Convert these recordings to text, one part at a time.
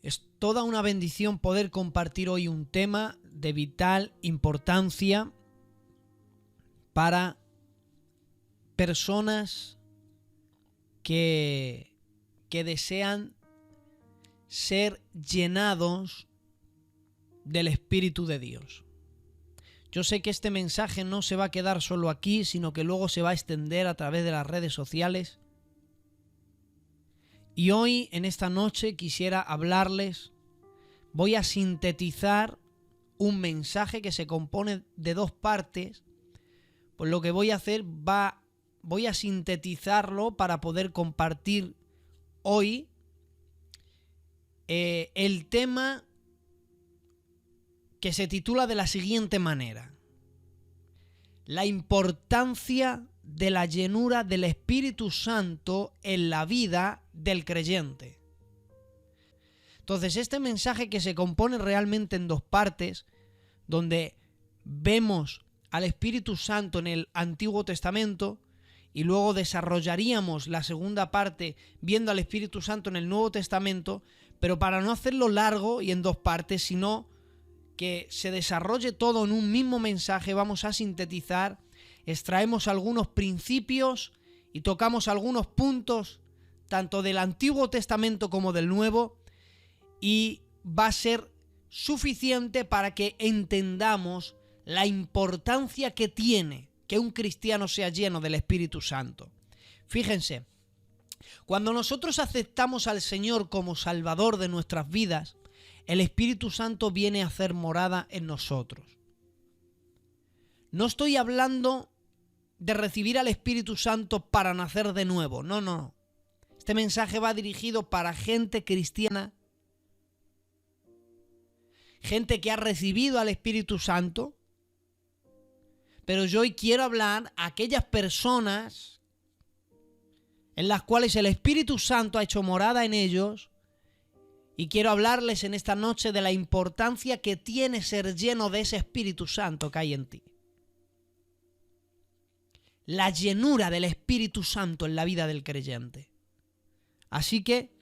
Es toda una bendición poder compartir hoy un tema de vital importancia para personas que desean ser llenados del Espíritu de Dios. Yo sé que este mensaje no se va a quedar solo aquí, sino que luego se va a extender a través de las redes sociales. Y hoy, en esta noche, quisiera hablarles, voy a sintetizar un mensaje que se compone de dos partes. Pues lo que voy a hacer voy a sintetizarlo para poder compartir hoy el tema que se titula de la siguiente manera: la importancia de la llenura del Espíritu Santo en la vida del creyente. Entonces, este mensaje, que se compone realmente en dos partes, donde vemos al Espíritu Santo en el Antiguo Testamento y luego desarrollaríamos la segunda parte viendo al Espíritu Santo en el Nuevo Testamento, pero para no hacerlo largo y en dos partes, sino que se desarrolle todo en un mismo mensaje, vamos a sintetizar, extraemos algunos principios y tocamos algunos puntos tanto del Antiguo Testamento como del Nuevo, y va a ser suficiente para que entendamos la importancia que tiene que un cristiano sea lleno del Espíritu Santo. Fíjense, cuando nosotros aceptamos al Señor como Salvador de nuestras vidas, el Espíritu Santo viene a hacer morada en nosotros. No estoy hablando de recibir al Espíritu Santo para nacer de nuevo, no. Este mensaje va dirigido para gente cristiana, gente que ha recibido al Espíritu Santo, pero yo hoy quiero hablar a aquellas personas en las cuales el Espíritu Santo ha hecho morada en ellos, y quiero hablarles en esta noche de la importancia que tiene ser lleno de ese Espíritu Santo que hay en ti. La llenura del Espíritu Santo en la vida del creyente. Así que,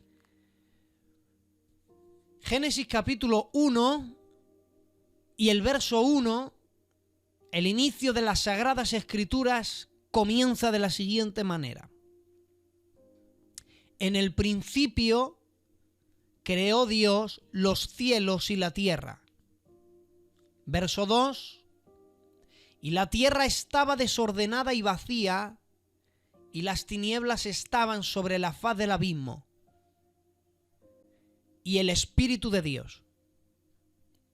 Génesis capítulo 1 y el verso 1, el inicio de las Sagradas Escrituras comienza de la siguiente manera: en el principio creó Dios los cielos y la tierra. Verso 2: y la tierra estaba desordenada y vacía, y las tinieblas estaban sobre la faz del abismo. Y el Espíritu de Dios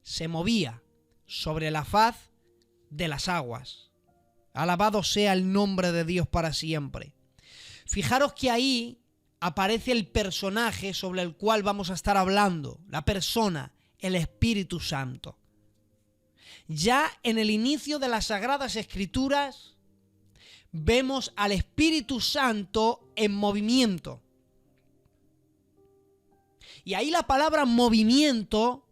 se movía sobre la faz de las aguas. Alabado sea el nombre de Dios para siempre. Fijaros que ahí aparece el personaje sobre el cual vamos a estar hablando, la persona, el Espíritu Santo. Ya en el inicio de las Sagradas Escrituras vemos al Espíritu Santo en movimiento. Y ahí la palabra movimiento,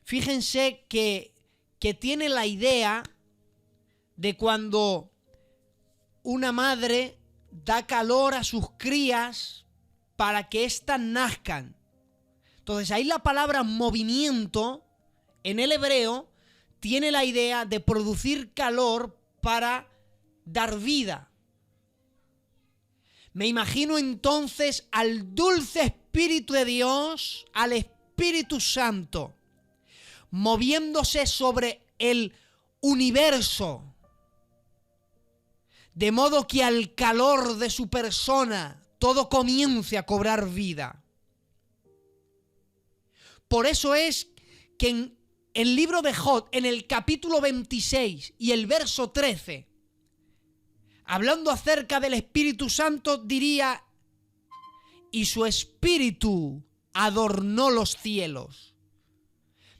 fíjense que tiene la idea de cuando una madre da calor a sus crías para que éstas nazcan. Entonces ahí la palabra movimiento en el hebreo tiene la idea de producir calor para dar vida. Me imagino entonces al dulce Espíritu de Dios, al Espíritu Santo, moviéndose sobre el universo, de modo que al calor de su persona todo comience a cobrar vida. Por eso es que en el libro de Job, en el capítulo 26 y el verso 13, hablando acerca del Espíritu Santo, diría: y su Espíritu adornó los cielos.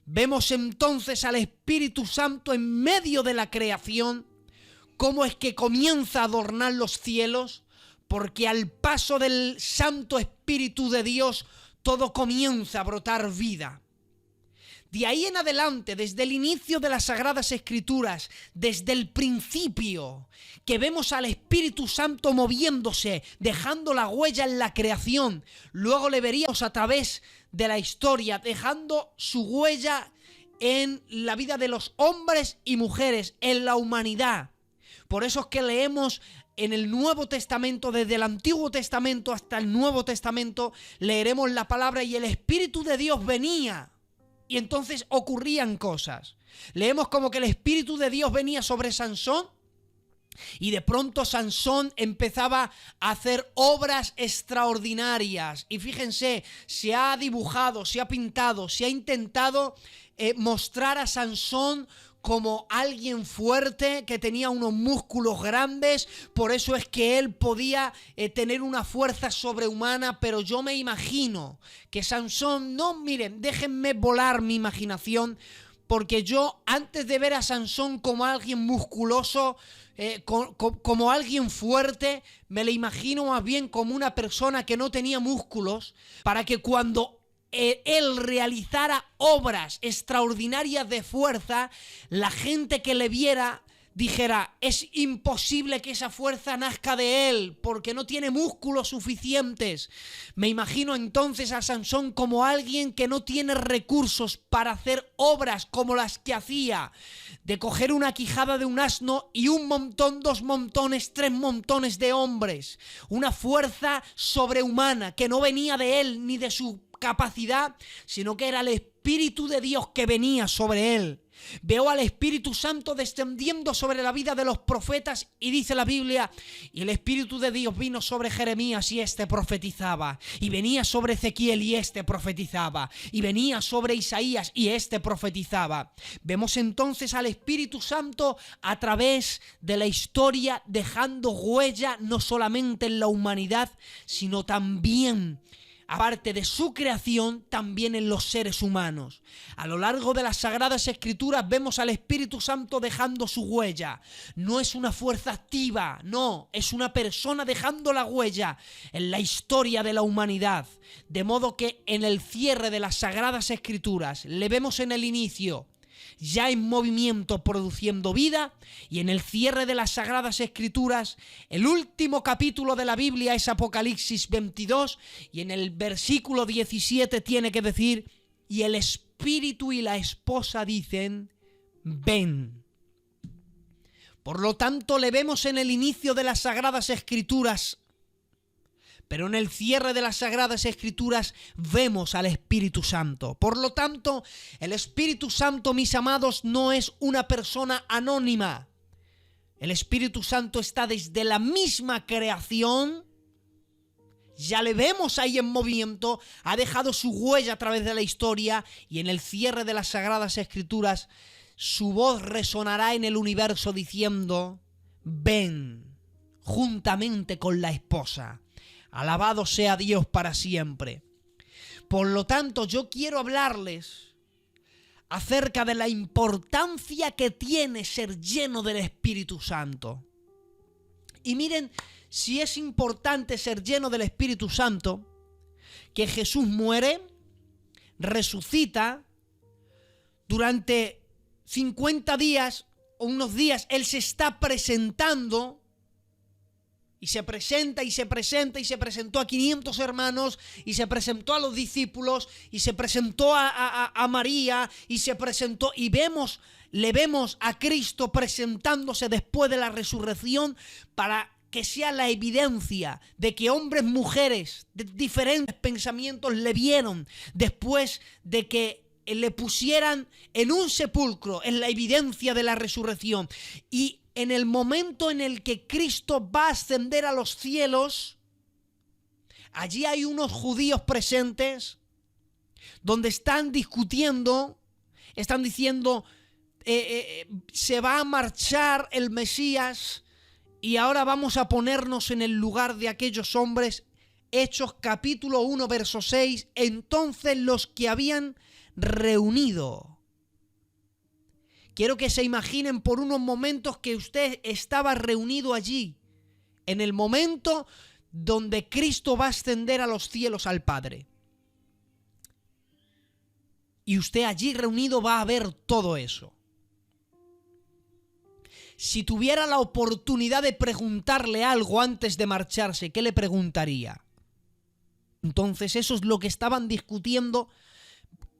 Vemos entonces al Espíritu Santo en medio de la creación. ¿Cómo es que comienza a adornar los cielos? Porque al paso del Santo Espíritu de Dios todo comienza a brotar vida. De ahí en adelante, desde el inicio de las Sagradas Escrituras, desde el principio, que vemos al Espíritu Santo moviéndose, dejando la huella en la creación, luego le veríamos a través de la historia, dejando su huella en la vida de los hombres y mujeres, en la humanidad. Por eso es que leemos en el Nuevo Testamento, desde el Antiguo Testamento hasta el Nuevo Testamento, leeremos la palabra y el Espíritu de Dios venía. Y entonces ocurrían cosas. Leemos como que el Espíritu de Dios venía sobre Sansón y de pronto Sansón empezaba a hacer obras extraordinarias. Y fíjense, se ha dibujado, se ha pintado, se ha intentado mostrar a Sansón como alguien fuerte, que tenía unos músculos grandes, por eso es que él podía tener una fuerza sobrehumana, pero yo me imagino que Sansón, no, miren, déjenme volar mi imaginación, porque yo antes de ver a Sansón como alguien musculoso, como alguien fuerte, me lo imagino más bien como una persona que no tenía músculos, para que cuando él realizara obras extraordinarias de fuerza, la gente que le viera dijera, es imposible que esa fuerza nazca de él, porque no tiene músculos suficientes. Me imagino entonces a Sansón como alguien que no tiene recursos para hacer obras como las que hacía, de coger una quijada de un asno y un montón, 2 montones, 3 montones de hombres. Una fuerza sobrehumana que no venía de él ni de su capacidad, sino que era el Espíritu de Dios que venía sobre él. Veo al Espíritu Santo descendiendo sobre la vida de los profetas y dice la Biblia, y el Espíritu de Dios vino sobre Jeremías y éste profetizaba, y venía sobre Ezequiel y éste profetizaba, y venía sobre Isaías y éste profetizaba. Vemos entonces al Espíritu Santo a través de la historia dejando huella no solamente en la humanidad, sino también, aparte de su creación, también en los seres humanos. A lo largo de las Sagradas Escrituras vemos al Espíritu Santo dejando su huella. No es una fuerza activa, no, es una persona dejando la huella en la historia de la humanidad. De modo que en el cierre de las Sagradas Escrituras le vemos en el inicio ya en movimiento produciendo vida, y en el cierre de las Sagradas Escrituras el último capítulo de la Biblia es Apocalipsis 22, y en el versículo 17 tiene que decir, y el Espíritu y la esposa dicen, ven. Por lo tanto le vemos en el inicio de las Sagradas Escrituras, pero en el cierre de las Sagradas Escrituras vemos al Espíritu Santo. Por lo tanto, el Espíritu Santo, mis amados, no es una persona anónima. El Espíritu Santo está desde la misma creación. Ya le vemos ahí en movimiento, ha dejado su huella a través de la historia, y en el cierre de las Sagradas Escrituras su voz resonará en el universo diciendo, ven, juntamente con la esposa. Alabado sea Dios para siempre. Por lo tanto, yo quiero hablarles acerca de la importancia que tiene ser lleno del Espíritu Santo. Y miren, si es importante ser lleno del Espíritu Santo, que Jesús muere, resucita, durante 50 días o unos días, Él se está presentando, y se presenta, y se presenta, y se presentó a 500 hermanos, y se presentó a los discípulos, y se presentó a María, y se presentó, y le vemos a Cristo presentándose después de la resurrección para que sea la evidencia de que hombres, mujeres de diferentes pensamientos le vieron después de que le pusieran en un sepulcro, en la evidencia de la resurrección. Y en el momento en el que Cristo va a ascender a los cielos, allí hay unos judíos presentes donde están discutiendo, están diciendo, se va a marchar el Mesías y ahora vamos a ponernos en el lugar de aquellos hombres. Hechos capítulo 1 verso 6, entonces los que habían reunido. Quiero que se imaginen por unos momentos que usted estaba reunido allí, en el momento donde Cristo va a ascender a los cielos al Padre. Y usted allí reunido va a ver todo eso. Si tuviera la oportunidad de preguntarle algo antes de marcharse, ¿qué le preguntaría? Entonces eso es lo que estaban discutiendo.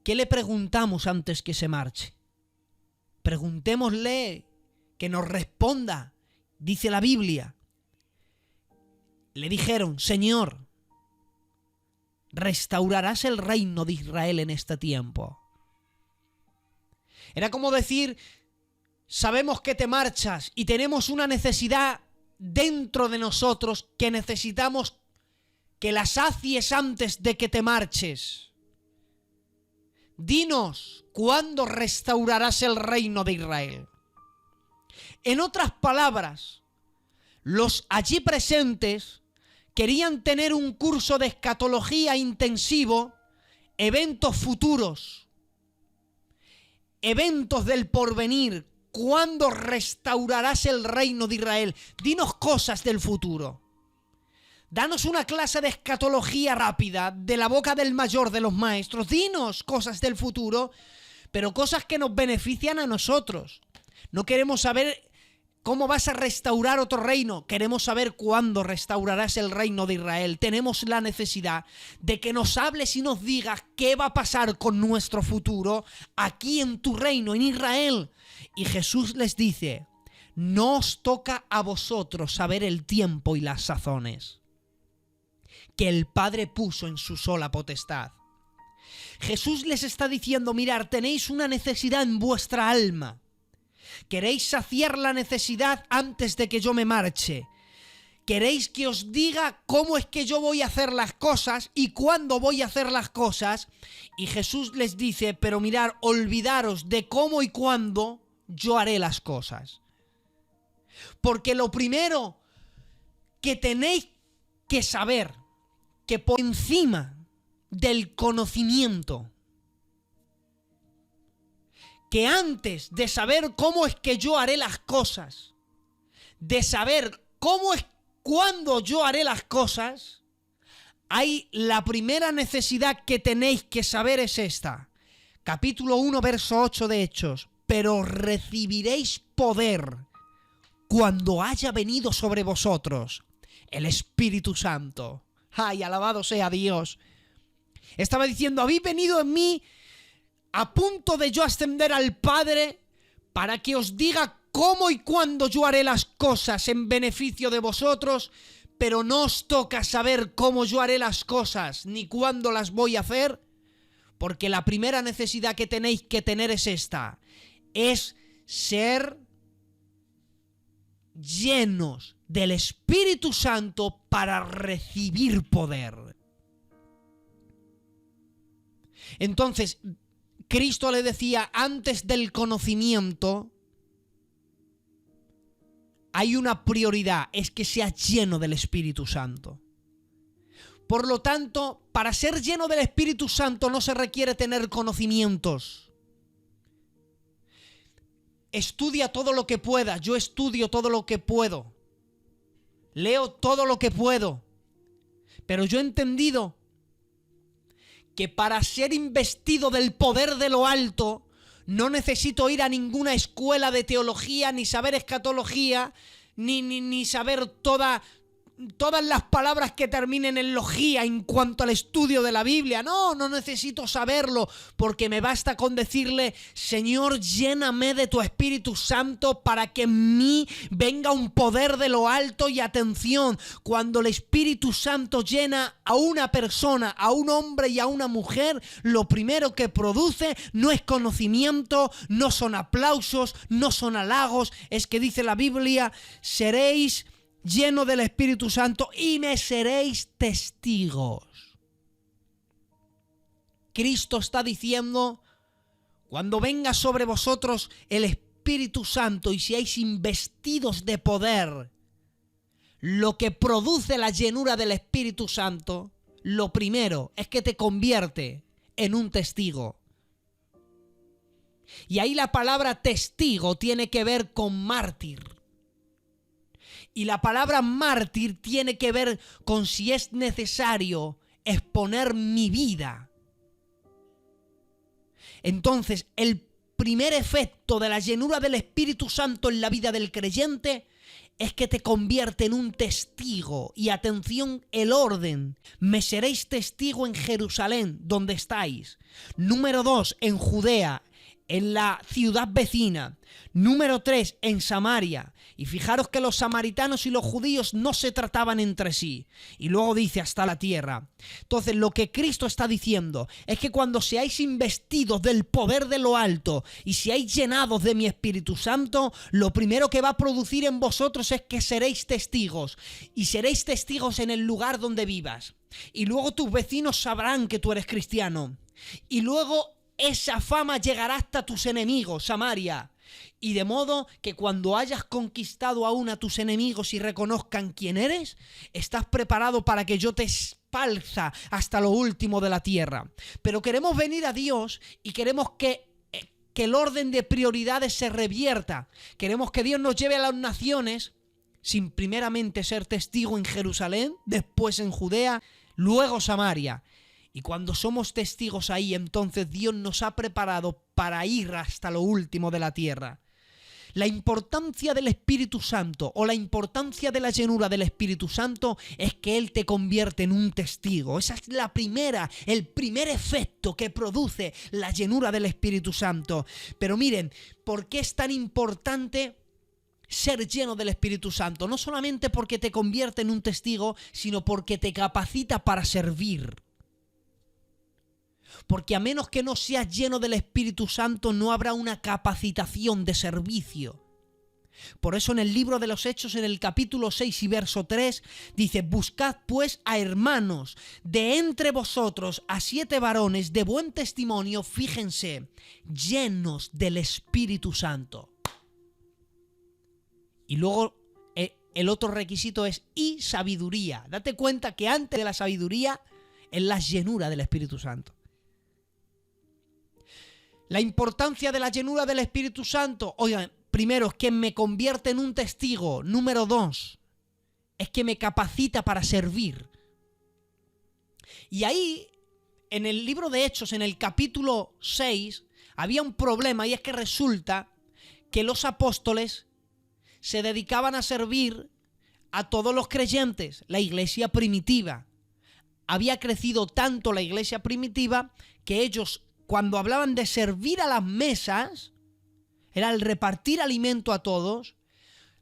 ¿Qué le preguntamos antes que se marche? Preguntémosle, que nos responda, dice la Biblia. Le dijeron, Señor, ¿restaurarás el reino de Israel en este tiempo? Era como decir, sabemos que te marchas y tenemos una necesidad dentro de nosotros que necesitamos que la sacies antes de que te marches. Dinos, ¿cuándo restaurarás el reino de Israel? En otras palabras, los allí presentes querían tener un curso de escatología intensivo, eventos futuros, eventos del porvenir. ¿Cuándo restaurarás el reino de Israel? Dinos cosas del futuro. Danos una clase de escatología rápida de la boca del mayor de los maestros. Dinos cosas del futuro, pero cosas que nos benefician a nosotros. No queremos saber cómo vas a restaurar otro reino. Queremos saber cuándo restaurarás el reino de Israel. Tenemos la necesidad de que nos hables y nos digas qué va a pasar con nuestro futuro aquí en tu reino, en Israel. Y Jesús les dice, no os toca a vosotros saber el tiempo y las sazones que el Padre puso en su sola potestad. Jesús les está diciendo, mirad, tenéis una necesidad en vuestra alma. Queréis saciar la necesidad antes de que yo me marche. Queréis que os diga cómo es que yo voy a hacer las cosas y cuándo voy a hacer las cosas. Y Jesús les dice, pero mirad, olvidaros de cómo y cuándo yo haré las cosas. Porque lo primero que tenéis que saber, que por encima del conocimiento, que antes de saber cómo es que yo haré las cosas, de saber cuándo yo haré las cosas, hay la primera necesidad que tenéis que saber es esta. Capítulo 1, verso 8 de Hechos. Pero recibiréis poder cuando haya venido sobre vosotros el Espíritu Santo. ¡Ay, alabado sea Dios! Estaba diciendo, habéis venido en mí a punto de yo ascender al Padre para que os diga cómo y cuándo yo haré las cosas en beneficio de vosotros, pero no os toca saber cómo yo haré las cosas ni cuándo las voy a hacer, porque la primera necesidad que tenéis que tener es esta, es ser llenos del Espíritu Santo para recibir poder. Entonces, Cristo le decía, antes del conocimiento, hay una prioridad, es que sea lleno del Espíritu Santo. Por lo tanto, para ser lleno del Espíritu Santo no se requiere tener conocimientos. Estudia todo lo que pueda, yo estudio todo lo que puedo. Leo todo lo que puedo. Pero yo he entendido que para ser investido del poder de lo alto, no necesito ir a ninguna escuela de teología, ni saber escatología, ni saber todas las palabras que terminen en logía en cuanto al estudio de la Biblia. No necesito saberlo, porque me basta con decirle, Señor, lléname de tu Espíritu Santo para que en mí venga un poder de lo alto. Y atención, cuando el Espíritu Santo llena a una persona, a un hombre y a una mujer, lo primero que produce no es conocimiento, no son aplausos, no son halagos, es que dice la Biblia, seréis lleno del Espíritu Santo y me seréis testigos. Cristo está diciendo, cuando venga sobre vosotros el Espíritu Santo y seáis investidos de poder, lo que produce la llenura del Espíritu Santo, lo primero es que te convierte en un testigo. Y ahí la palabra testigo tiene que ver con mártir. Y la palabra mártir tiene que ver con si es necesario exponer mi vida. Entonces, el primer efecto de la llenura del Espíritu Santo en la vida del creyente es que te convierte en un testigo. Y atención, el orden. Me seréis testigo en Jerusalén, donde estáis. Número 2, en Judea, en la ciudad vecina. Número 3, en Samaria. Y fijaros que los samaritanos y los judíos no se trataban entre sí. Y luego dice hasta la tierra. Entonces lo que Cristo está diciendo es que cuando seáis investidos del poder de lo alto y seáis llenados de mi Espíritu Santo, lo primero que va a producir en vosotros es que seréis testigos. Y seréis testigos en el lugar donde vivas. Y luego tus vecinos sabrán que tú eres cristiano. Y luego esa fama llegará hasta tus enemigos, Samaria. Y de modo que cuando hayas conquistado aún a tus enemigos y reconozcan quién eres, estás preparado para que yo te esparza hasta lo último de la tierra. Pero queremos venir a Dios y queremos que el orden de prioridades se revierta. Queremos que Dios nos lleve a las naciones sin primeramente ser testigo en Jerusalén, después en Judea, luego Samaria. Y cuando somos testigos ahí, entonces Dios nos ha preparado para ir hasta lo último de la tierra. La importancia del Espíritu Santo o la importancia de la llenura del Espíritu Santo es que Él te convierte en un testigo. Esa es el primer efecto que produce la llenura del Espíritu Santo. Pero miren, ¿por qué es tan importante ser lleno del Espíritu Santo? No solamente porque te convierte en un testigo, sino porque te capacita para servir. Porque a menos que no seas lleno del Espíritu Santo, no habrá una capacitación de servicio. Por eso en el libro de los Hechos, en el capítulo 6 y verso 3, dice: buscad pues a hermanos de entre vosotros, a 7 varones de buen testimonio, fíjense, llenos del Espíritu Santo. Y luego el otro requisito es y sabiduría. Date cuenta que antes de la sabiduría es la llenura del Espíritu Santo. La importancia de la llenura del Espíritu Santo, oigan, primero es que me convierte en un testigo. Número 2, es que me capacita para servir. Y ahí, en el libro de Hechos, en el capítulo 6, había un problema, y es que resulta que los apóstoles se dedicaban a servir a todos los creyentes. La iglesia primitiva había crecido tanto, la iglesia primitiva, que ellos, cuando hablaban de servir a las mesas, era el repartir alimento a todos.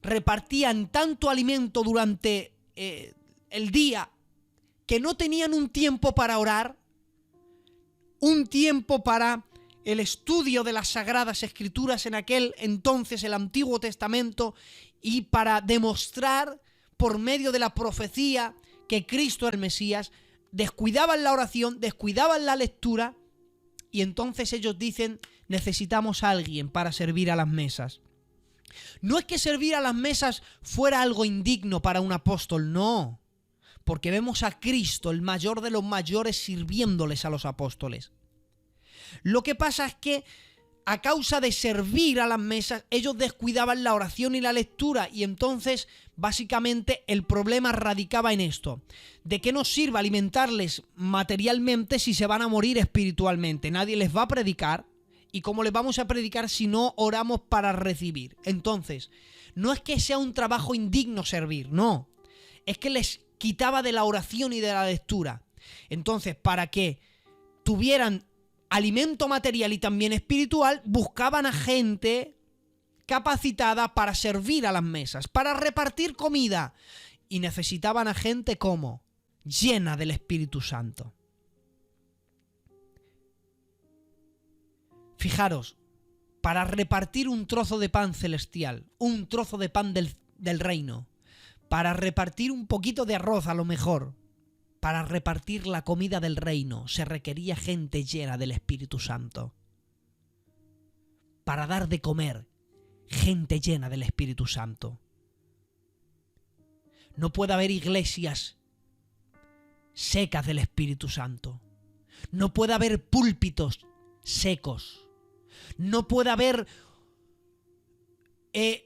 Repartían tanto alimento durante el día que no tenían un tiempo para orar, un tiempo para el estudio de las Sagradas Escrituras, en aquel entonces el Antiguo Testamento, y para demostrar por medio de la profecía que Cristo era el Mesías. Descuidaban la oración, descuidaban la lectura. Y entonces ellos dicen: necesitamos a alguien para servir a las mesas. No es que servir a las mesas fuera algo indigno para un apóstol, no. Porque vemos a Cristo, el mayor de los mayores, sirviéndoles a los apóstoles. Lo que pasa es que a causa de servir a las mesas, ellos descuidaban la oración y la lectura. Y entonces, básicamente, el problema radicaba en esto: ¿de qué nos sirve alimentarles materialmente si se van a morir espiritualmente? Nadie les va a predicar. ¿Y cómo les vamos a predicar si no oramos para recibir? Entonces, no es que sea un trabajo indigno servir, no. Es que les quitaba de la oración y de la lectura. Entonces, para que tuvieran alimento material y también espiritual, buscaban a gente capacitada para servir a las mesas, para repartir comida. Y necesitaban a gente como llena del Espíritu Santo. Fijaros, para repartir un trozo de pan celestial, un trozo de pan del reino, para repartir un poquito de arroz a lo mejor, para repartir la comida del reino, se requería gente llena del Espíritu Santo. Para dar de comer, gente llena del Espíritu Santo. No puede haber iglesias secas del Espíritu Santo. No puede haber púlpitos secos. No puede haber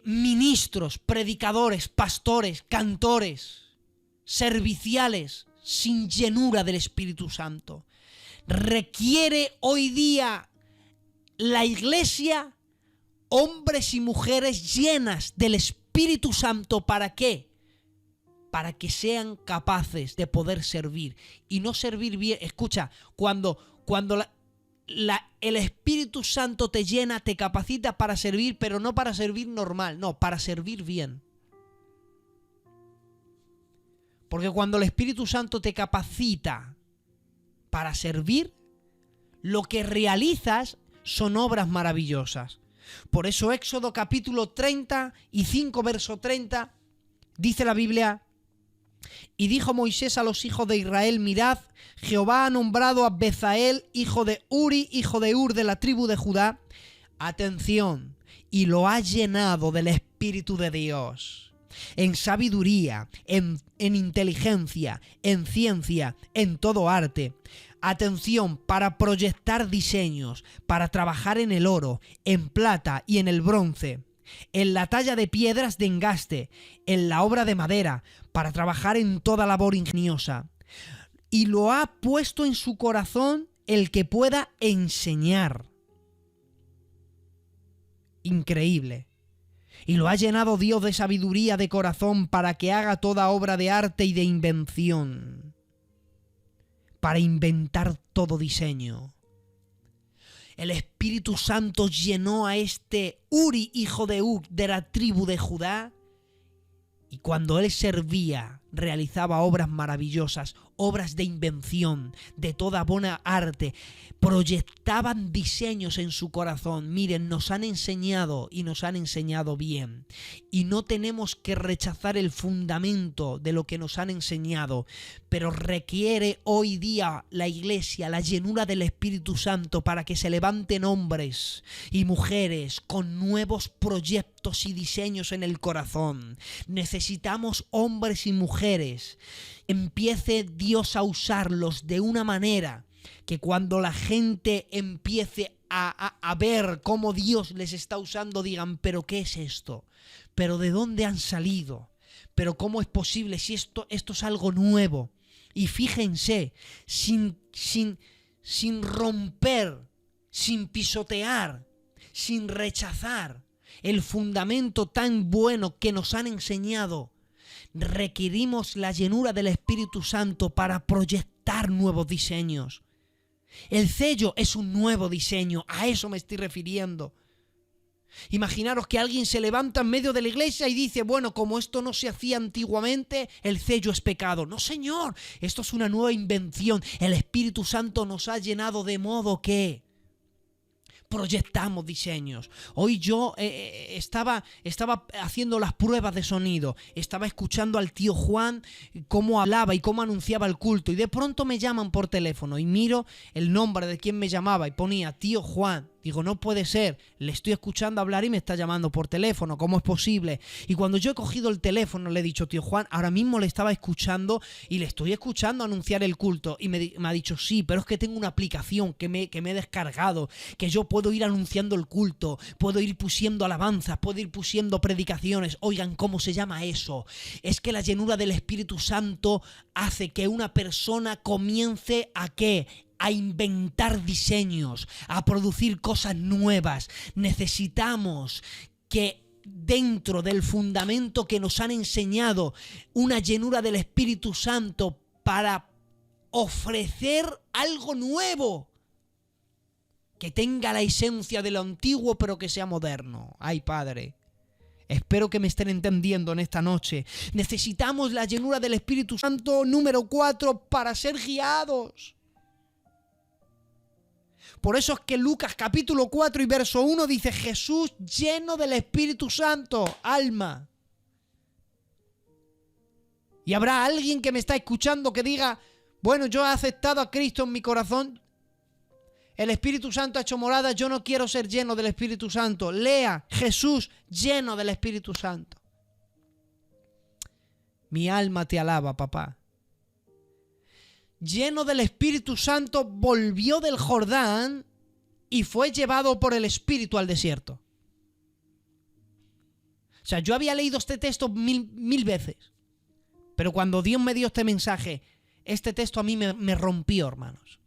ministros, predicadores, pastores, cantores, serviciales sin llenura del Espíritu Santo. Requiere hoy día la iglesia, hombres y mujeres llenas del Espíritu Santo. ¿Para qué? Para que sean capaces de poder servir. Y no servir bien. Escucha, cuando el Espíritu Santo te llena, te capacita para servir, pero no para servir normal, no, para servir bien. Porque cuando el Espíritu Santo te capacita para servir, lo que realizas son obras maravillosas. Por eso Éxodo capítulo 35, verso 30, dice la Biblia: y dijo Moisés a los hijos de Israel: mirad, Jehová ha nombrado a Bezael, hijo de Uri, hijo de Ur, de la tribu de Judá. Atención, y lo ha llenado del Espíritu de Dios, en sabiduría, en inteligencia, en ciencia, en todo arte. Atención, para proyectar diseños, para trabajar en el oro, en plata y en el bronce, en la talla de piedras de engaste, en la obra de madera, para trabajar en toda labor ingeniosa. Y lo ha puesto en su corazón el que pueda enseñar. Increíble. Y lo ha llenado Dios de sabiduría de corazón para que haga toda obra de arte y de invención, para inventar todo diseño. El Espíritu Santo llenó a este Uri, hijo de Ur, de la tribu de Judá, y cuando él servía, realizaba obras maravillosas, obras de invención, de toda buena arte. Proyectaban diseños en su corazón. Miren, nos han enseñado y nos han enseñado bien. Y no tenemos que rechazar el fundamento de lo que nos han enseñado. Pero requiere hoy día la iglesia la llenura del Espíritu Santo para que se levanten hombres y mujeres con nuevos proyectos y diseños en el corazón. Necesitamos hombres y mujeres. Empiece Dios a usarlos de una manera que cuando la gente empiece a ver cómo Dios les está usando, digan: ¿pero qué es esto? ¿Pero de dónde han salido? ¿Pero cómo es posible si esto es algo nuevo? Y fíjense, sin romper, sin pisotear, sin rechazar el fundamento tan bueno que nos han enseñado, requerimos la llenura del Espíritu Santo para proyectar nuevos diseños. El sello es un nuevo diseño, a eso me estoy refiriendo. Imaginaros que alguien se levanta en medio de la iglesia y dice: bueno, como esto no se hacía antiguamente, el sello es pecado. No, señor, esto es una nueva invención. El Espíritu Santo nos ha llenado de modo que proyectamos diseños. Hoy yo estaba haciendo las pruebas de sonido, estaba escuchando al tío Juan cómo hablaba y cómo anunciaba el culto, y de pronto me llaman por teléfono y miro el nombre de quien me llamaba y ponía tío Juan. Digo, no puede ser, le estoy escuchando hablar y me está llamando por teléfono, ¿cómo es posible? Y cuando yo he cogido el teléfono le he dicho: tío Juan, ahora mismo le estaba escuchando y le estoy escuchando anunciar el culto. Y me ha dicho: sí, pero es que tengo una aplicación que me he descargado, que yo puedo ir anunciando el culto, puedo ir pusiendo alabanzas, puedo ir pusiendo predicaciones. Oigan, ¿cómo se llama eso? Es que la llenura del Espíritu Santo hace que una persona comience a ¿qué? A inventar diseños, a producir cosas nuevas. Necesitamos que dentro del fundamento que nos han enseñado, una llenura del Espíritu Santo para ofrecer algo nuevo, que tenga la esencia de lo antiguo pero que sea moderno. Ay, Padre, espero que me estén entendiendo en esta noche. Necesitamos la llenura del Espíritu Santo, número 4, para ser guiados. Por eso es que Lucas capítulo 4 y verso 1 dice: Jesús lleno del Espíritu Santo, alma. Y habrá alguien que me está escuchando que diga: bueno, yo he aceptado a Cristo en mi corazón, el Espíritu Santo ha hecho morada, yo no quiero ser lleno del Espíritu Santo. Lea: Jesús lleno del Espíritu Santo. Mi alma te alaba, papá. Lleno del Espíritu Santo, volvió del Jordán y fue llevado por el Espíritu al desierto. O sea, yo había leído este texto mil veces, pero cuando Dios me dio este mensaje, este texto a mí me rompió, hermanos.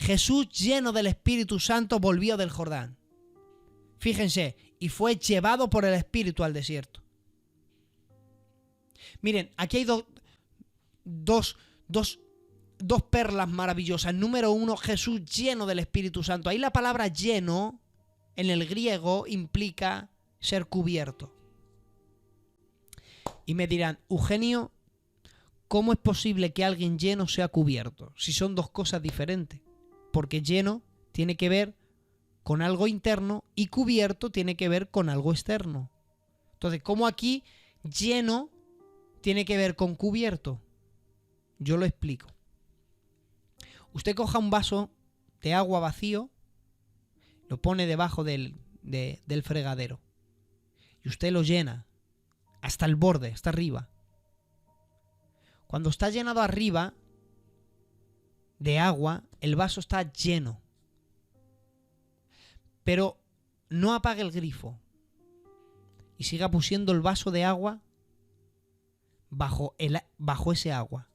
Jesús, lleno del Espíritu Santo, volvió del Jordán. Fíjense, y fue llevado por el Espíritu al desierto. Miren, aquí hay dos perlas maravillosas. Número uno, Jesús lleno del Espíritu Santo. Ahí la palabra lleno, en el griego, implica ser cubierto. Y me dirán, Eugenio, ¿cómo es posible que alguien lleno sea cubierto? Si son dos cosas diferentes. Porque lleno tiene que ver con algo interno y cubierto tiene que ver con algo externo. Entonces, ¿cómo aquí lleno tiene que ver con cubierto? Yo lo explico. Usted coja un vaso de agua vacío, lo pone debajo del fregadero y usted lo llena hasta el borde, hasta arriba. Cuando está llenado arriba de agua, el vaso está lleno. Pero no apague el grifo y siga pusiendo el vaso de agua bajo ese agua.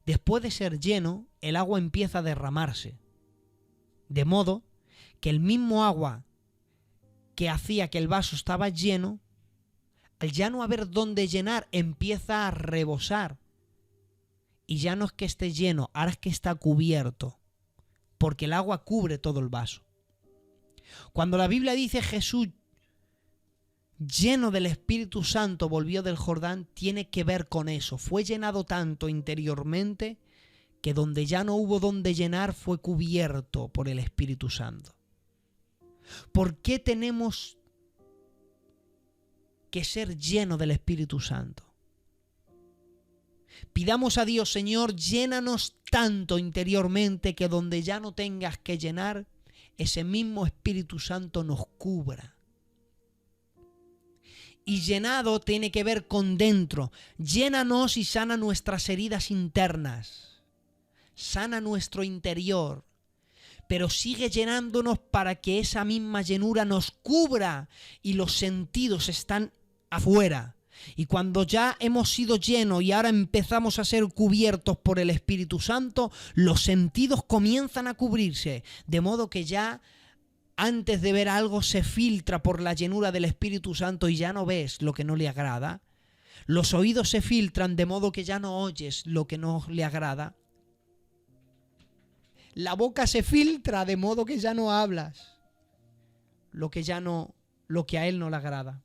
Después de ser lleno, el agua empieza a derramarse. De modo que el mismo agua que hacía que el vaso estaba lleno, al ya no haber dónde llenar, empieza a rebosar. Y ya no es que esté lleno, ahora es que está cubierto, porque el agua cubre todo el vaso. Cuando la Biblia dice Jesús lleno del Espíritu Santo volvió del Jordán, tiene que ver con eso. Fue llenado tanto interiormente que donde ya no hubo donde llenar fue cubierto por el Espíritu Santo. ¿Por qué tenemos que ser llenos del Espíritu Santo? Pidamos a Dios, Señor, llénanos tanto interiormente que donde ya no tengas que llenar, ese mismo Espíritu Santo nos cubra. Y llenado tiene que ver con dentro. Llénanos y sana nuestras heridas internas. Sana nuestro interior. Pero sigue llenándonos para que esa misma llenura nos cubra y los sentidos están afuera. Y cuando ya hemos sido llenos y ahora empezamos a ser cubiertos por el Espíritu Santo, los sentidos comienzan a cubrirse, de modo que ya antes de ver algo se filtra por la llenura del Espíritu Santo y ya no ves lo que no le agrada. Los oídos se filtran de modo que ya no oyes lo que no le agrada. La boca se filtra de modo que ya no hablas lo que a él no le agrada.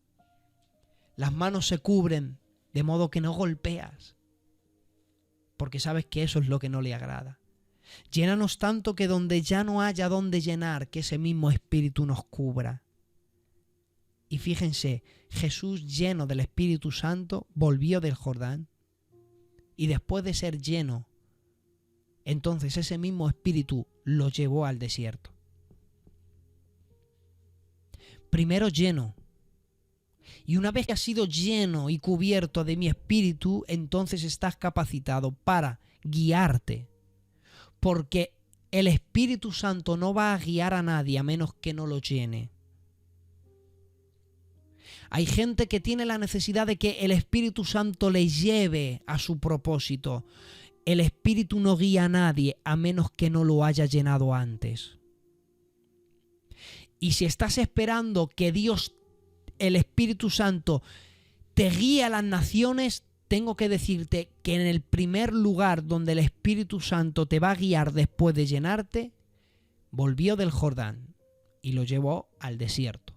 Las manos se cubren de modo que no golpeas, porque sabes que eso es lo que no le agrada. Llénanos tanto que donde ya no haya donde llenar, que ese mismo Espíritu nos cubra. Y fíjense, Jesús lleno del Espíritu Santo volvió del Jordán y después de ser lleno, entonces ese mismo Espíritu lo llevó al desierto. Primero lleno. Y una vez que has sido lleno y cubierto de mi Espíritu, entonces estás capacitado para guiarte. Porque el Espíritu Santo no va a guiar a nadie a menos que no lo llene. Hay gente que tiene la necesidad de que el Espíritu Santo le lleve a su propósito. El Espíritu no guía a nadie a menos que no lo haya llenado antes. Y si estás esperando que Dios, el Espíritu Santo, te guíe a las naciones, tengo que decirte que en el primer lugar donde el Espíritu Santo te va a guiar después de llenarte, volvió del Jordán y lo llevó al desierto.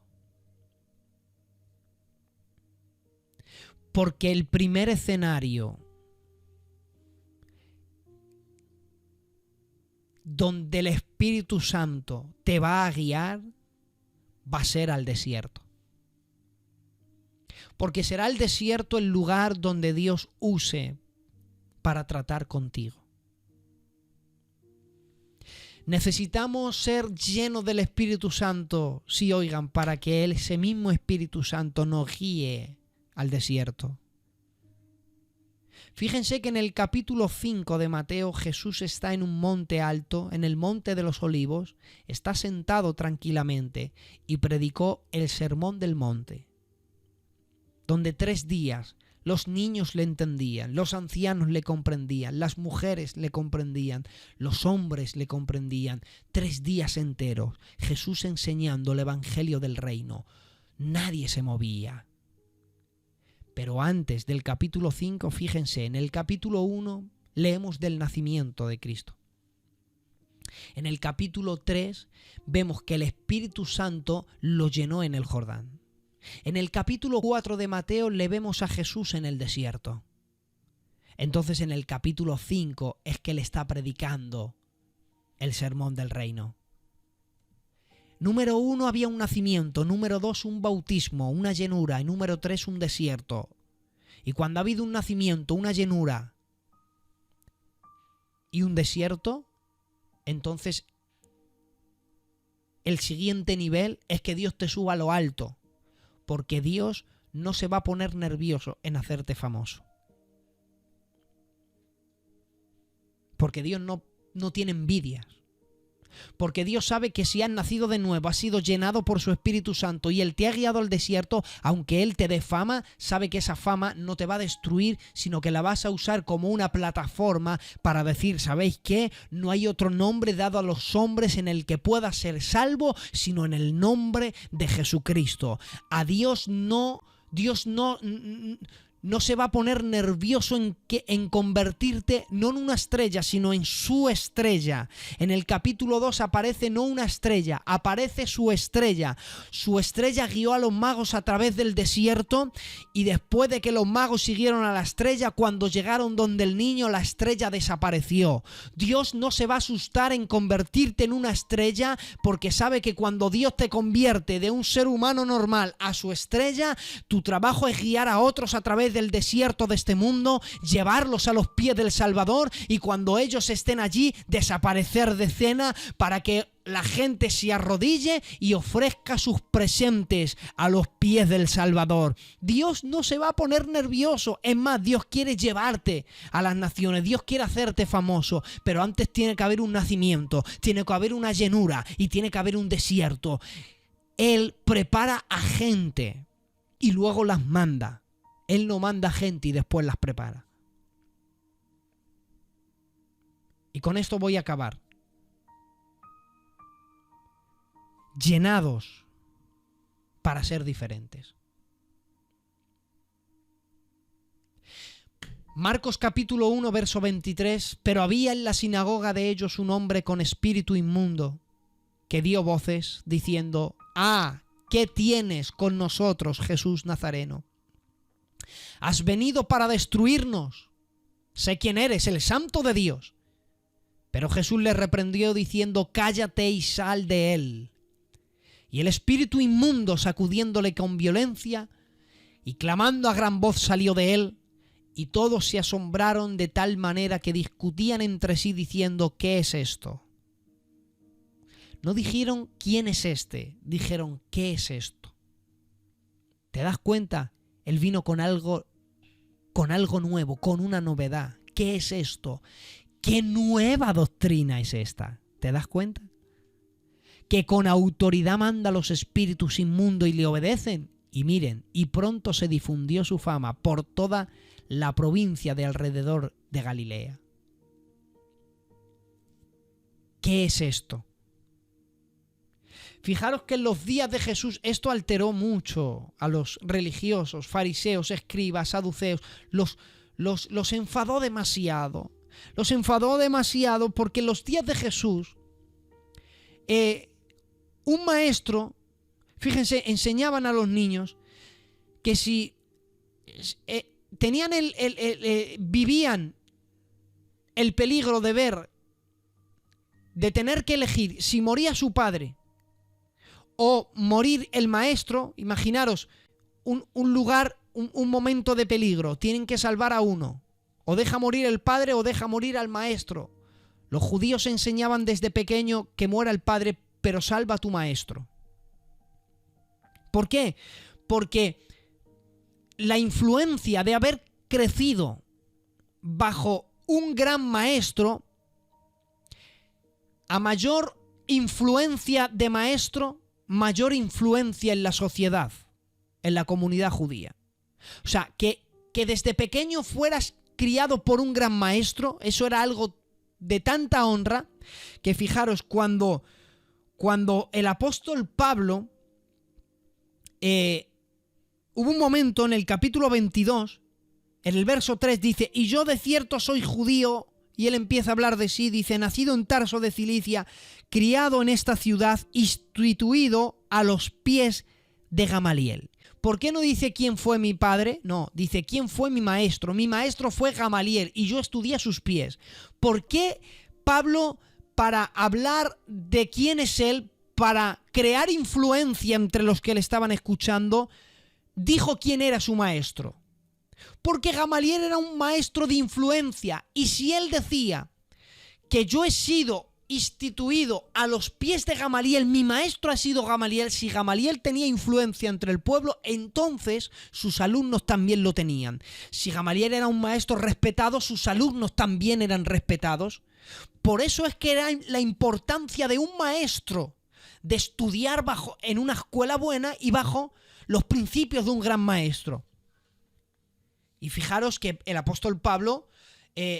Porque el primer escenario donde el Espíritu Santo te va a guiar va a ser al desierto. Porque será el desierto el lugar donde Dios use para tratar contigo. Necesitamos ser llenos del Espíritu Santo, sí, oigan, para que ese mismo Espíritu Santo nos guíe al desierto. Fíjense que en el capítulo 5 de Mateo Jesús está en un monte alto, en el monte de los Olivos, está sentado tranquilamente y predicó el sermón del monte, donde 3 días Los niños le entendían, los ancianos le comprendían, las mujeres le comprendían, los hombres le comprendían. 3 días enteros, Jesús enseñando el evangelio del reino. Nadie se movía. Pero antes del capítulo 5, fíjense, en el capítulo 1 leemos del nacimiento de Cristo. En el capítulo 3 vemos que el Espíritu Santo lo llenó en el Jordán. En el capítulo 4 de Mateo le vemos a Jesús en el desierto. Entonces en el capítulo 5 es que él está predicando el sermón del reino. Número 1 había un nacimiento, número 2 un bautismo, una llenura, y número 3 un desierto. Y cuando ha habido un nacimiento, una llenura y un desierto, entonces el siguiente nivel es que Dios te suba a lo alto. Porque Dios no se va a poner nervioso en hacerte famoso. Porque Dios no tiene envidias. Porque Dios sabe que si has nacido de nuevo, has sido llenado por su Espíritu Santo y Él te ha guiado al desierto, aunque Él te dé fama, sabe que esa fama no te va a destruir, sino que la vas a usar como una plataforma para decir, ¿sabéis qué? No hay otro nombre dado a los hombres en el que pueda ser salvo, sino en el nombre de Jesucristo. A Dios no se va a poner nervioso en convertirte no en una estrella, sino en su estrella. En el capítulo 2 aparece no una estrella, aparece su estrella. Su estrella guió a los magos a través del desierto y después de que los magos siguieron a la estrella, cuando llegaron donde el niño, la estrella desapareció. Dios no se va a asustar en convertirte en una estrella porque sabe que cuando Dios te convierte de un ser humano normal a su estrella, tu trabajo es guiar a otros a través del desierto de este mundo, llevarlos a los pies del Salvador y cuando ellos estén allí, desaparecer de escena para que la gente se arrodille y ofrezca sus presentes a los pies del Salvador. Dios no se va a poner nervioso. Es más, Dios quiere llevarte a las naciones. Dios quiere hacerte famoso. Pero antes tiene que haber un nacimiento, tiene que haber una llenura y tiene que haber un desierto. Él prepara a gente y luego las manda. Él no manda gente y después las prepara. Y con esto voy a acabar. Llenados para ser diferentes. Marcos capítulo 1, verso 23. Pero había en la sinagoga de ellos un hombre con espíritu inmundo que dio voces diciendo: «Ah, ¿qué tienes con nosotros, Jesús Nazareno? Has venido para destruirnos. Sé quién eres, el Santo de Dios». Pero Jesús le reprendió diciendo: «Cállate y sal de él». Y el espíritu inmundo, sacudiéndole con violencia y clamando a gran voz, salió de él. Y todos se asombraron de tal manera que discutían entre sí diciendo: «¿Qué es esto?». No dijeron: «¿Quién es este?», dijeron: «¿Qué es esto?». ¿Te das cuenta? Él vino con algo nuevo, con una novedad. ¿Qué es esto? ¿Qué nueva doctrina es esta? ¿Te das cuenta? Que con autoridad manda a los espíritus inmundos y le obedecen. Y miren, y pronto se difundió su fama por toda la provincia de alrededor de Galilea. ¿Qué es esto? Fijaros que en los días de Jesús esto alteró mucho a los religiosos, fariseos, escribas, saduceos. Los enfadó demasiado. Los enfadó demasiado porque en los días de Jesús un maestro, fíjense, enseñaban a los niños que si tenían vivían el peligro de tener que elegir si moría su padre o morir el maestro, imaginaros un lugar, un momento de peligro, tienen que salvar a uno, o deja morir el padre o deja morir al maestro. Los judíos enseñaban desde pequeño que muera el padre, pero salva a tu maestro. ¿Por qué? Porque la influencia de haber crecido bajo un gran maestro, a mayor influencia de maestro, mayor influencia en la sociedad, en la comunidad judía. O sea, que que desde pequeño fueras criado por un gran maestro, eso era algo de tanta honra, que fijaros, cuando el apóstol Pablo, hubo un momento en el capítulo 22, en el verso 3 dice, y yo de cierto soy judío, y él empieza a hablar de sí, dice, nacido en Tarso de Cilicia, criado en esta ciudad, instituido a los pies de Gamaliel. ¿Por qué no dice quién fue mi padre? No, dice quién fue mi maestro. Mi maestro fue Gamaliel y yo estudié a sus pies. ¿Por qué Pablo, para hablar de quién es él, para crear influencia entre los que le estaban escuchando, dijo quién era su maestro? Porque Gamaliel era un maestro de influencia, y si él decía que yo he sido instituido a los pies de Gamaliel, mi maestro ha sido Gamaliel, si Gamaliel tenía influencia entre el pueblo, entonces sus alumnos también lo tenían. Si Gamaliel era un maestro respetado, sus alumnos también eran respetados. Por eso es que era la importancia de un maestro, de estudiar en una escuela buena y bajo los principios de un gran maestro. Y fijaros que el apóstol Pablo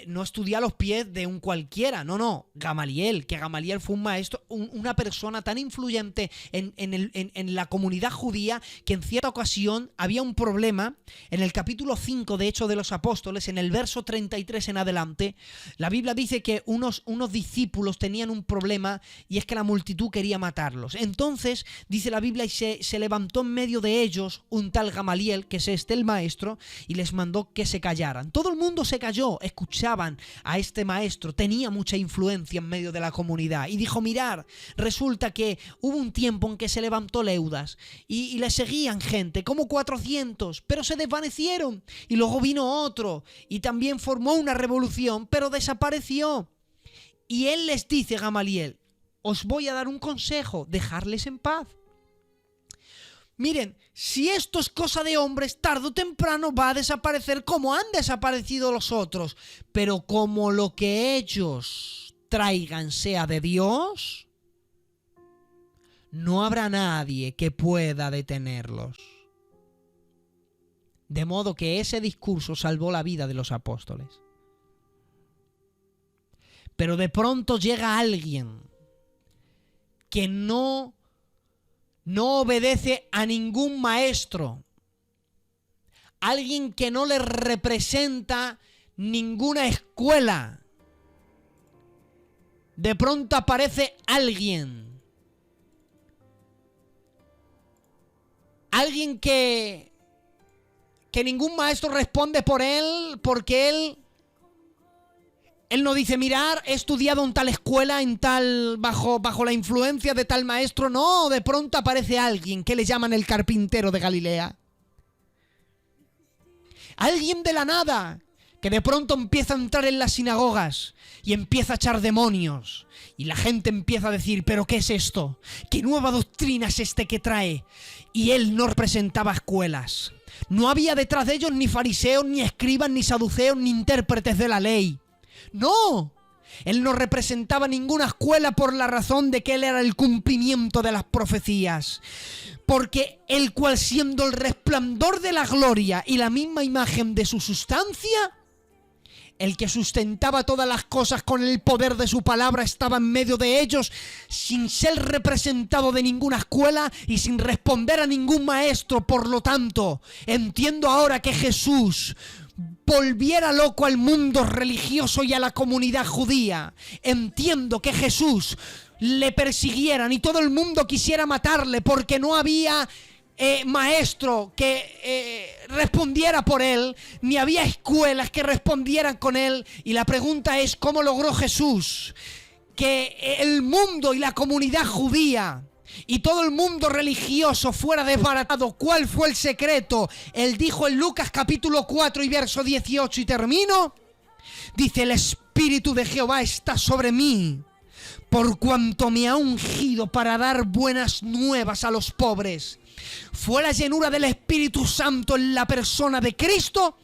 no estudia a los pies de un cualquiera, no, Gamaliel, que Gamaliel fue un maestro, una persona tan influyente en la comunidad judía, que en cierta ocasión había un problema. En el capítulo 5 de Hechos de los Apóstoles, en el verso 33 en adelante, la Biblia dice que unos discípulos tenían un problema, y es que la multitud quería matarlos. Entonces, dice la Biblia, y se levantó en medio de ellos un tal Gamaliel, que es el maestro, y les mandó que se callaran. Todo el mundo se calló, escuchaban a este maestro, tenía mucha influencia en medio de la comunidad, y dijo, mirar, resulta que hubo un tiempo en que se levantó Leudas y le seguían gente, como 400, pero se desvanecieron, y luego vino otro y también formó una revolución, pero desapareció. Y él les dice, Gamaliel, os voy a dar un consejo, dejarles en paz. Miren, si esto es cosa de hombres, tarde o temprano va a desaparecer como han desaparecido los otros. Pero como lo que ellos traigan sea de Dios, no habrá nadie que pueda detenerlos. De modo que ese discurso salvó la vida de los apóstoles. Pero de pronto llega alguien que no obedece a ningún maestro, alguien que no le representa ninguna escuela. De pronto aparece alguien que ningún maestro responde por él, porque él no dice, mirar, he estudiado en tal escuela, bajo la influencia de tal maestro. No, de pronto aparece alguien que le llaman el carpintero de Galilea. Alguien de la nada, que de pronto empieza a entrar en las sinagogas y empieza a echar demonios. Y la gente empieza a decir, ¿pero qué es esto? ¿Qué nueva doctrina es este que trae? Y él no representaba escuelas. No había detrás de ellos ni fariseos, ni escribas, ni saduceos, ni intérpretes de la ley. No, él no representaba ninguna escuela por la razón de que él era el cumplimiento de las profecías. Porque el cual, siendo el resplandor de la gloria y la misma imagen de su sustancia, el que sustentaba todas las cosas con el poder de su palabra, estaba en medio de ellos, sin ser representado de ninguna escuela y sin responder a ningún maestro. Por lo tanto, entiendo ahora que Jesús volviera loco al mundo religioso y a la comunidad judía. Entiendo que Jesús le persiguieran y todo el mundo quisiera matarle porque no había maestro que respondiera por él, ni había escuelas que respondieran con él. Y la pregunta es, ¿cómo logró Jesús que el mundo y la comunidad judía y todo el mundo religioso fuera desbaratado? ¿Cuál fue el secreto? Él dijo en Lucas capítulo 4 y verso 18, y termino. Dice, el Espíritu de Jehová está sobre mí, por cuanto me ha ungido para dar buenas nuevas a los pobres. Fue la llenura del Espíritu Santo en la persona de Cristo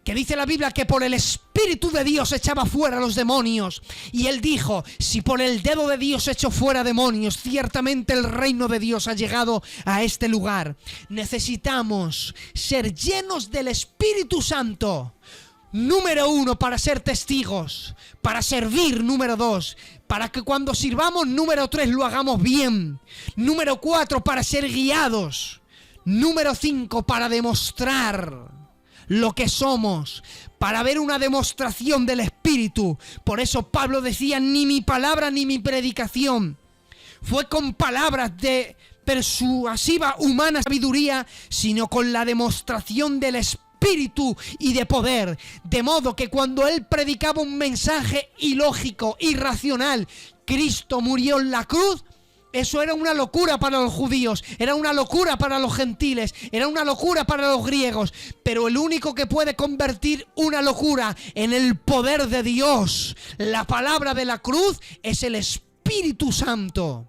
que dice la Biblia que por el Espíritu de Dios echaba fuera a los demonios. Y él dijo, si por el dedo de Dios echo fuera demonios, ciertamente el reino de Dios ha llegado a este lugar. Necesitamos ser llenos del Espíritu Santo. Número 1, para ser testigos, para servir, número 2, para que cuando sirvamos, número 3, lo hagamos bien. Número 4, para ser guiados. Número 5, para demostrar lo que somos, para ver una demostración del Espíritu. Por eso Pablo decía, ni mi palabra ni mi predicación fue con palabras de persuasiva humana sabiduría, sino con la demostración del Espíritu y de poder. De modo que cuando él predicaba un mensaje ilógico, irracional, Cristo murió en la cruz, eso era una locura para los judíos, era una locura para los gentiles, era una locura para los griegos. Pero el único que puede convertir una locura en el poder de Dios, la palabra de la cruz, es el Espíritu Santo.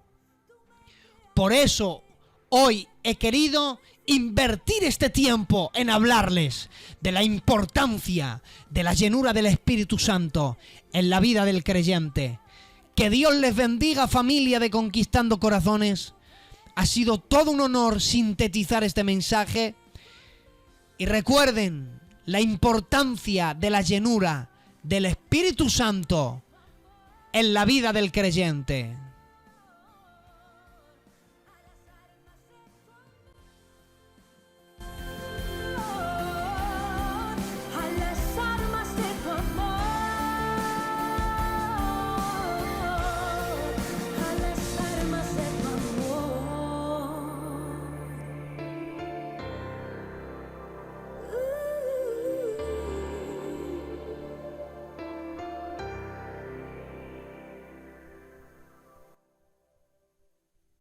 Por eso, hoy he querido invertir este tiempo en hablarles de la importancia de la llenura del Espíritu Santo en la vida del creyente. Que Dios les bendiga, familia de Conquistando Corazones. Ha sido todo un honor sintetizar este mensaje. Y recuerden la importancia de la llenura del Espíritu Santo en la vida del creyente.